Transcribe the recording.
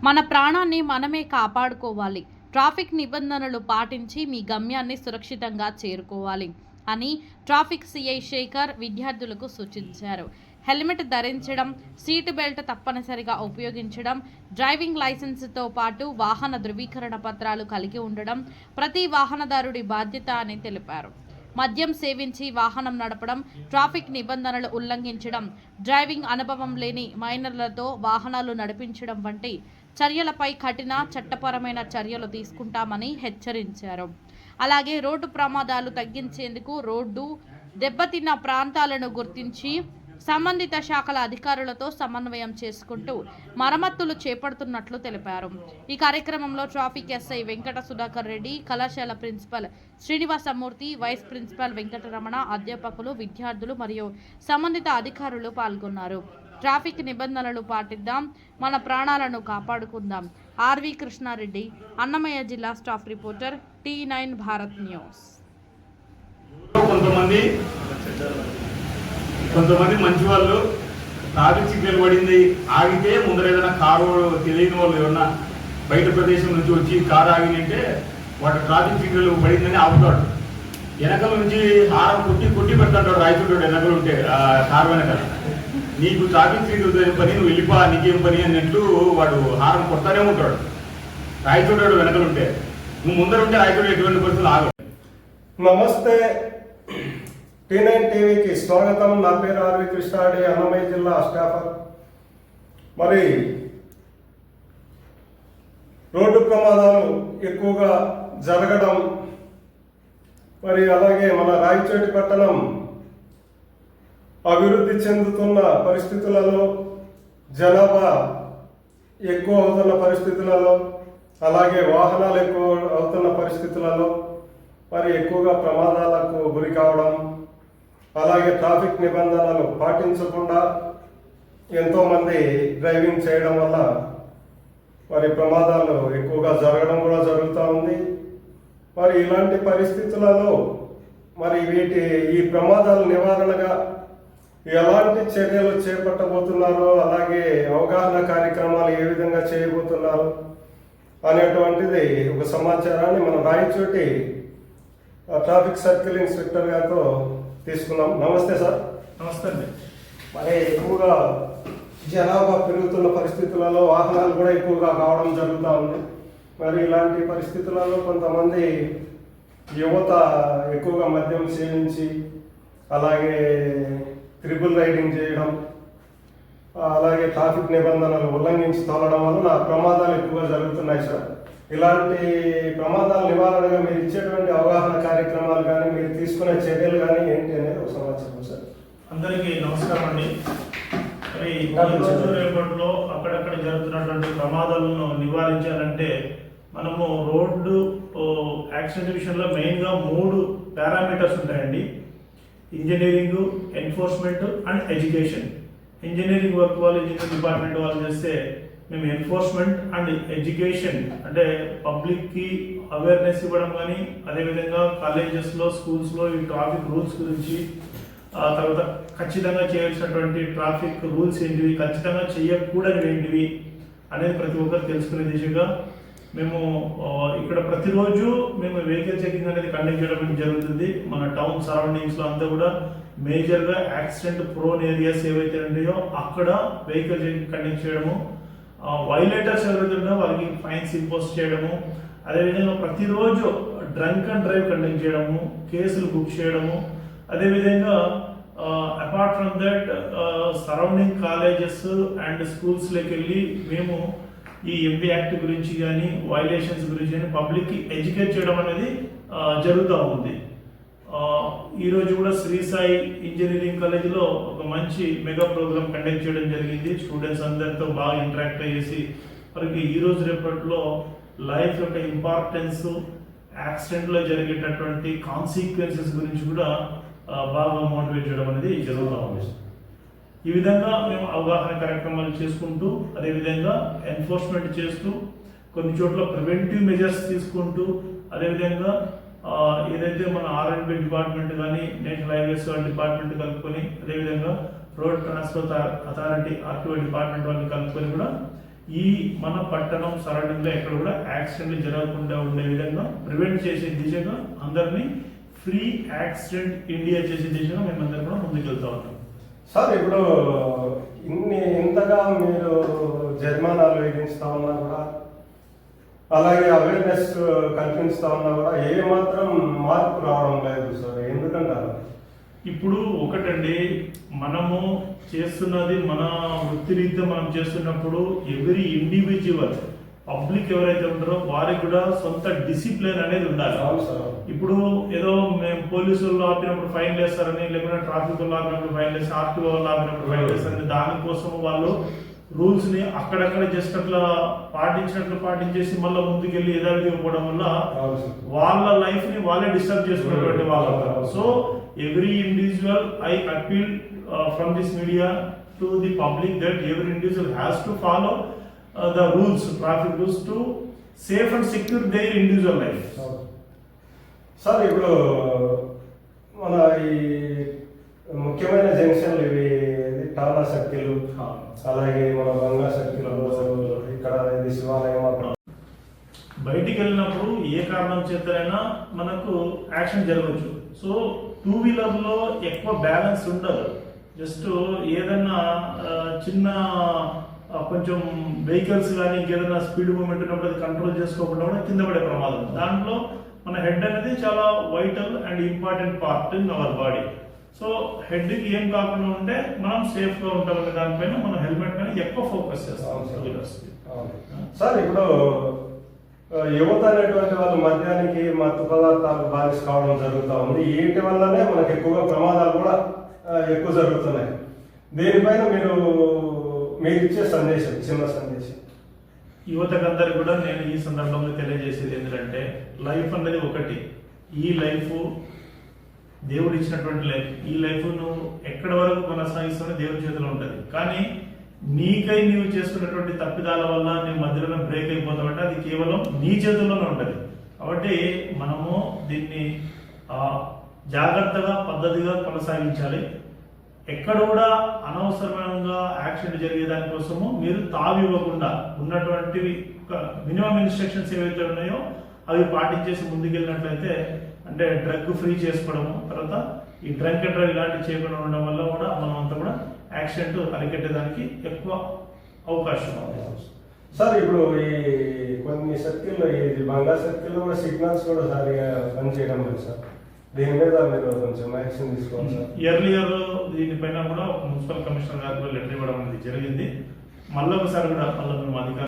మన ప్రాణాన్ని మనమే కాపాడుకోవాలి. ట్రాఫిక్ నిబంధనలు పాటించి మీ గమ్యాన్ని సురక్షితంగా చేరుకోవాలి అని ట్రాఫిక్ సిఐ శేఖర్ విద్యార్థులకు సూచించారు. హెల్మెట్ ధరించడం, సీటు బెల్ట్ తప్పనిసరిగా ఉపయోగించడం, డ్రైవింగ్ లైసెన్స్తో పాటు వాహన ధృవీకరణ పత్రాలు కలిగి ఉండడం ప్రతి వాహనదారుడి బాధ్యత అని తెలిపారు. మద్యం సేవించి వాహనం నడపడం, ట్రాఫిక్ నిబంధనలు ఉల్లంఘించడం, డ్రైవింగ్ అనుభవం లేని మైనర్లతో వాహనాలు నడిపించడం వంటి చర్యలపై కఠిన చట్టపరమైన చర్యలు తీసుకుంటామని హెచ్చరించారు. అలాగే రోడ్డు ప్రమాదాలు తగ్గించేందుకు రోడ్డు దెబ్బతిన్న ప్రాంతాలను గుర్తించి సంబంధిత శాఖల అధికారులతో సమన్వయం చేసుకుంటూ మరమ్మతులు చేపడుతున్నట్లు తెలిపారు. ఈ కార్యక్రమంలో ట్రాఫిక్ ఎస్ఐ వెంకట సుధాకర్ రెడ్డి, కళాశాల principal Srinivasamurthy, vice principal Venkataramana, అధ్యాపకులు, విద్యార్థులు మరియు సంబంధిత అధికారులు పాల్గొన్నారు. ట్రాఫిక్ నిబంధనలు పాటిద్దాం, మన ప్రాణాలను కాపాడుకుందాం. ఆర్వి కృష్ణారెడ్డి, అన్నమయ్య జిల్లా staff reporter, T9 Bharat news. కొంతమంది మంచి వాళ్ళు ట్రాఫిక్ సిగ్నల్ పడింది ఆగితే ముందర ఏదైనా కారు తెలియని వాళ్ళు ఏమన్నా బయట ప్రదేశం నుంచి వచ్చి కారు ఆగినంటే వాడు ట్రాఫిక్ సిగ్నల్ పడిందని ఆపుతాడు. వెనకల నుంచి హారం కొట్టి పెడతాడు రాయితుంటాడు వెనకలు ఉంటే కారు వెనకాల. నీకు ట్రాఫిక్ సిగ్నల్ పని, నువ్వు వెళ్ళిపో, నీకేం పని అన్నట్లు వాడు హారం కొడతానే ఉంటాడు. రాయితుంటాడు వెనకలుంటే, నువ్వు ముందర ఉంటే రాయితుండే ఎటువంటి పరిస్థితులు ఆగడు. నమస్తే, T9 టీవీకి స్వాగతం. నా పేరు ఆర్వి కృష్ణారెడ్డి, అన్నమయ్య జిల్లా స్టాఫర్. మరి రోడ్డు ప్రమాదాలు ఎక్కువగా జరగడం, మరి అలాగే మన రాయచోటి పట్టణం అభివృద్ధి చెందుతున్న పరిస్థితులలో, జనాభా ఎక్కువ అవుతున్న పరిస్థితులలో, అలాగే వాహనాలు ఎక్కువ అవుతున్న పరిస్థితులలో మరి ఎక్కువగా ప్రమాదాలకు గురి కావడం, అలాగే ట్రాఫిక్ నిబంధనలు పాటించకుండా ఎంతోమంది డ్రైవింగ్ చేయడం వల్ల మరి ప్రమాదాలు ఎక్కువగా జరగడం కూడా జరుగుతూ ఉంది. మరి ఇలాంటి పరిస్థితులలో మరి ఈ ప్రమాదాల నివారణగా ఎలాంటి చర్యలు చేపట్టబోతున్నారో, అలాగే అవగాహన కార్యక్రమాలు ఏ విధంగా చేయబోతున్నారు అనేటువంటిది ఒక సమాచారాన్ని మన రాయచోటి ట్రాఫిక్ సర్కిల్ ఇన్స్పెక్టర్ గారితో తీసుకున్నాం. నమస్తే సార్. నమస్తే అండి. మరి ఎక్కువగా జనాభా పెరుగుతున్న పరిస్థితులలో వాహనాలు కూడా ఎక్కువగా కావడం జరుగుతూ ఉంది. మరి ఇలాంటి పరిస్థితులలో కొంతమంది యువత ఎక్కువగా మద్యం సేవించి, అలాగే ట్రిపుల్ రైడింగ్ చేయడం, అలాగే ట్రాఫిక్ నిబంధనలు ఉల్లంఘించి తోలడం వల్ల ప్రమాదాలు ఎక్కువగా జరుగుతున్నాయి సార్. ఇలాంటి ప్రమాదాల నివారణగా మీరు ఇచ్చేటువంటి అవగాహన కార్యక్రమాలు కానీ, మీరు తీసుకునే చర్యలు కానీ ఏంటి అనేది ఒక సమాచారం సార్. అందరికీ నమస్కారం అండి. మరి రేపట్లో అక్కడక్కడ జరుగుతున్నటువంటి ప్రమాదాలను నివారించాలంటే మనము రోడ్డు యాక్సిడెంట్ విషయంలో మెయిన్గా 3 పారామీటర్స్ ఉంటాయండి: engineering, enforcement and education. Engineering work వాళ్ళు, ఇంజనీరింగ్ డిపార్ట్మెంట్ వాళ్ళు చేస్తే మేము ఎన్ఫోర్స్మెంట్ అండ్ ఎడ్యుకేషన్ అంటే పబ్లిక్కి అవేర్నెస్ ఇవ్వడం, కానీ అదేవిధంగా కాలేజెస్లో, స్కూల్స్లో ఈ ట్రాఫిక్ రూల్స్ గురించి, తర్వాత ఖచ్చితంగా చేయాల్సినటువంటి ట్రాఫిక్ రూల్స్ ఏంటివి, ఖచ్చితంగా చేయకూడనివి ఏంటివి అనేది ప్రతి ఒక్కరు తెలుసుకునే దిశగా మేము ఇక్కడ ప్రతిరోజు మేము వెహికల్ చెకింగ్ అనేది కండక్ట్ చేయడం జరుగుతుంది. మన టౌన్ సరౌండింగ్స్లో అంతా కూడా మేజర్గా యాక్సిడెంట్ ప్రోన్ ఏరియాస్ ఏవైతే ఉన్నాయో అక్కడ వెహికల్ చెకింగ్ కండక్ట్ చేయడము, వైలేటర్స్ ఎవరైతే ఉన్నాయో వాళ్ళకి ఫైన్స్ ఇంపోజ్ చేయడము, అదేవిధంగా ప్రతిరోజు డ్రంక్ అండ్ డ్రైవ్ కండక్ట్ చేయడము, కేసులు బుక్ చేయడము, అదేవిధంగా apart from that surrounding colleges and స్కూల్స్లోకి వెళ్ళి మేము ఈ ఎంపీ యాక్ట్ గురించి కానీ, వైలేషన్స్ గురించి కానీ పబ్లిక్కి ఎడ్యుకేట్ చేయడం అనేది జరుగుతూ ఉంది. ఈరోజు కూడా శ్రీ సాయి ఇంజనీరింగ్ కాలేజీలో ఒక మంచి మెగా ప్రోగ్రామ్ కండక్ట్ చేయడం జరిగింది. స్టూడెంట్స్ అందరితో బాగా ఇంటరాక్ట్ చేసి వారికి ఈరోజు రేపట్లో లైఫ్ యొక్క ఇంపార్టెన్స్, యాక్సిడెంట్లో జరిగేటటువంటి కాన్సిక్వెన్సెస్ గురించి కూడా బాగా మోటివేట్ చేయడం అనేది జరుగుతూ ఉంది. ఈ విధంగా మేము అవగాహన కార్యక్రమాలు చేసుకుంటూ, అదేవిధంగా ఎన్ఫోర్స్మెంట్ చేస్తూ, కొన్ని చోట్ల ప్రివెంటివ్ మెజర్స్ తీసుకుంటూ, అదేవిధంగా ఏదైతే మన R&B డిపార్ట్మెంట్ కానీ, నేషనల్ హైవేస్ డిపార్ట్మెంట్ కలుపుకొని, అదేవిధంగా road transport authority RTO department వాళ్ళని కలుపుకొని కూడా ఈ మన పట్టణం సరౌండింగ్ లో ఎక్కడ కూడా యాక్సిడెంట్లు జరగకుండా ఉండే విధంగా ప్రివెంట్ చేసే దిశగా అందరినీ ఫ్రీ యాక్సిడెంట్ ఇండియా చేసే దిశగా మేమందరం కూడా ముందుకెళ్తా ఉన్నాం. సార్ ఇప్పుడు ఇంతగా మీరు జరిమానాలు విధిస్తా ఉన్నా కూడా, అలాగే అవేర్నెస్ కల్పిస్తా ఉన్నా కూడా ఏ మాత్రం మార్పు రావడం లేదు సార్, ఎందుకంటారు? ఇప్పుడు ఒకటండి, మనము చేస్తున్నది మన వృత్తిరీత్యా మనం చేస్తున్నప్పుడు ఎవరి ఇండివిజువల్ పబ్లిక్ ఎవరైతే ఉంటారో వారికి కూడా సొంత డిసిప్లిన్ అనేది ఉండాలి. అవును సార్. ఇప్పుడు ఏదో మేము పోలీసులు ఆపినప్పుడు ఫైన్ వేస్తారని, లేకుంటే ట్రాఫిక్ వాళ్ళు ఆపినప్పుడు ఫైన్ వేసి, ఆర్టీఓ వాళ్ళు ఆపినప్పుడు ఫైన్ వేస్తారని దానికోసం వాళ్ళు రూల్స్ ని అక్కడక్కడ జస్ట్ అట్లా పాటించేసి మళ్ళీ ముందుకెళ్ళి యథావిధిగా పోవడం వల్ల వాళ్ళ లైఫ్ ని వాళ్ళే డిస్టర్బ్ చేసుకున్నటువంటి వాళ్ళు. So every individual, I appeal from this media to the public that every individual has to follow the rules, traffic rules, to safe and secure their individual life. Sir ఇప్పుడు మన ఈ ముఖ్యమైన జంక్షన్లు ఇవి టాలా circle, అలాగే మన బంగా circle, ఇక్కడ ఇది శివాలయం. బయటికి వెళ్ళినప్పుడు ఏ కారణం చేతనైనా మనకు యాక్షన్ జరగవచ్చు. సో టూ వీలర్ లో ఎక్కువ బ్యాలెన్స్ ఉండదు. జస్ట్ ఏదన్నా చిన్న కొంచెం వెహికల్స్ కానీ ఇంకేదైనా స్పీడ్ మూవ్మెంట్ ఉన్నప్పుడు అది కంట్రోల్ చేసుకోకుండా కూడా కింద పడే ప్రమాదం. దాంట్లో మన హెడ్ అనేది చాలా vital and important part in our body. So head కి ఏం కాకుండా ఉంటే మనం సేఫ్ గా ఉంటామనే దానిపైన మనం హెల్మెట్ పైన ఎక్కువ ఫోకస్ చేస్తాం. సార్ ఇప్పుడు యువత అనేటువంటి వాళ్ళు మద్యానికి, మత్తు పదార్థాలకు బానిస కావడం జరుగుతూ ఉంది. వీటి వల్లనే మనకు ఎక్కువగా ప్రమాదాలు కూడా ఎక్కువ జరుగుతున్నాయి. దీనిపైన మీరు ఇచ్చే సందేశం, చిన్న సందేశం యువతకందరికి కూడా నేను ఈ సందర్భంలో తెలియజేసేది ఏంటంటే, లైఫ్ అనేది ఒకటి. ఈ లైఫ్ దేవుడు ఇచ్చినటువంటి లైఫ్. ఈ లైఫ్ నువ్వు ఎక్కడి వరకు కొనసాగిస్తున్న దేవుడి చేతిలో ఉంటుంది. కానీ నీకై నీవు చేసుకున్నటువంటి తప్పిదాల వల్ల నీ మధ్యలో బ్రేక్ అయిపోతావంటే అది కేవలం నీ చేతుల్లోనే ఉంటుంది. కాబట్టి మనము దీన్ని జాగ్రత్తగా పద్ధతిగా కొనసాగించాలి. ఎక్కడ కూడా అనవసరంగా యాక్సిడెంట్ జరిగే దానికోసము మీరు తావివ్వకుండా ఉన్నటువంటి మినిమం ఇన్స్ట్రక్షన్స్ ఏవైతే ఉన్నాయో అవి పాటించేసి ముందుకెళ్ళినట్లయితే, అంటే డ్రగ్ ఫ్రీ చేసుకోవడము, తర్వాత ఈ డ్రంక్ అండ్ డ్రైవ్ ఇలాంటివి చేయకుండా ఉండడం వల్ల కూడా మనం అంతా కూడా యాక్సిడెంట్ అరికెట్టేదానికి ఎక్కువ అవకాశం ఉంది. సార్ ఇప్పుడు ఈ కొన్ని సర్కిల్లో, ఈ బంగా సర్కిల్లో కూడా సిగ్నల్స్ కూడా సరిగా పనిచేయడం లేదు సార్. దీని మీద మీరు కొంచెం యాక్షన్ తీసుకోవాలి సార్. ఎర్లియర్ దీనిపైన కూడా మున్సిపల్ కమిషనర్ గారు లెటర్ ఇవ్వడం అనేది జరిగింది. మళ్ళీ ఒకసారి కూడా మేము అధికారులు